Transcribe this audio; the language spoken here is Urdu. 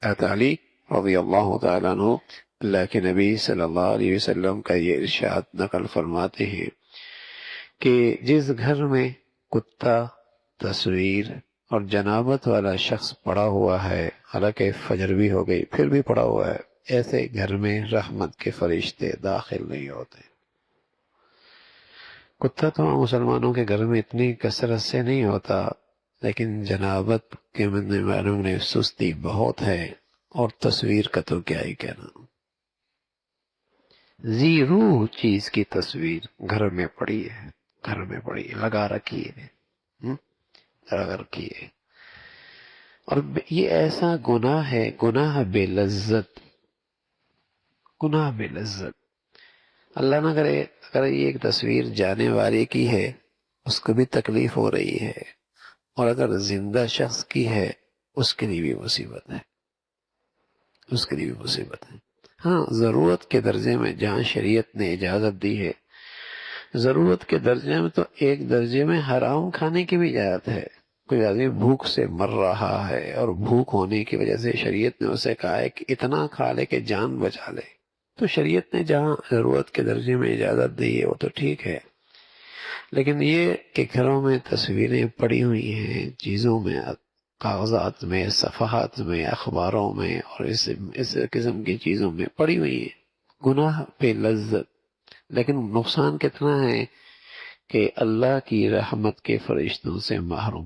علی رضی اللہ تعالیٰ عنہ اللہ کے نبی صلی اللہ علیہ وسلم کا یہ ارشاد نقل فرماتے ہیں کہ جس گھر میں کتا، تصویر اور جنابت والا شخص پڑا ہوا ہے، حالانکہ فجر بھی ہو گئی پھر بھی پڑا ہوا ہے، ایسے گھر میں رحمت کے فرشتے داخل نہیں ہوتے۔ کتا تو مسلمانوں کے گھر میں اتنی کثرت سے نہیں ہوتا، لیکن جنابت کے بارے میں سستی بہت ہے، اور تصویر کا تو کیا ہی کہنا۔ زیرو چیز کی تصویر گھر میں پڑی ہے، گھر میں پڑی ہے، لگا رکھی ہے، لگا رکھی ہے۔ اور یہ ایسا گناہ ہے، گناہ بے لذت، گناہ بے لذت۔ اللہ نہ کرے اگر یہ ایک تصویر جانے والے کی ہے، اس کو بھی تکلیف ہو رہی ہے، اور اگر زندہ شخص کی ہے اس کے لیے بھی مصیبت ہے، اس کے لیے بھی مصیبت ہے۔ ہاں، ضرورت کے درجے میں جہاں شریعت نے اجازت دی ہے، ضرورت کے درجے میں تو ایک درجے میں حرام کھانے کی بھی اجازت ہے۔ کوئی آدمی بھوک سے مر رہا ہے اور بھوک ہونے کی وجہ سے شریعت نے اسے کہا ہے کہ اتنا کھا لے کہ جان بچا لے، تو شریعت نے جہاں ضرورت کے درجے میں اجازت دی ہے وہ تو ٹھیک ہے۔ لیکن یہ کہ گھروں میں تصویریں پڑی ہوئی ہیں، چیزوں میں، کاغذات میں، صفحات میں، اخباروں میں، اور اس قسم کی چیزوں میں پڑی ہوئی ہیں، گناہ پہ لذت، لیکن نقصان کتنا ہے کہ اللہ کی رحمت کے فرشتوں سے محروم۔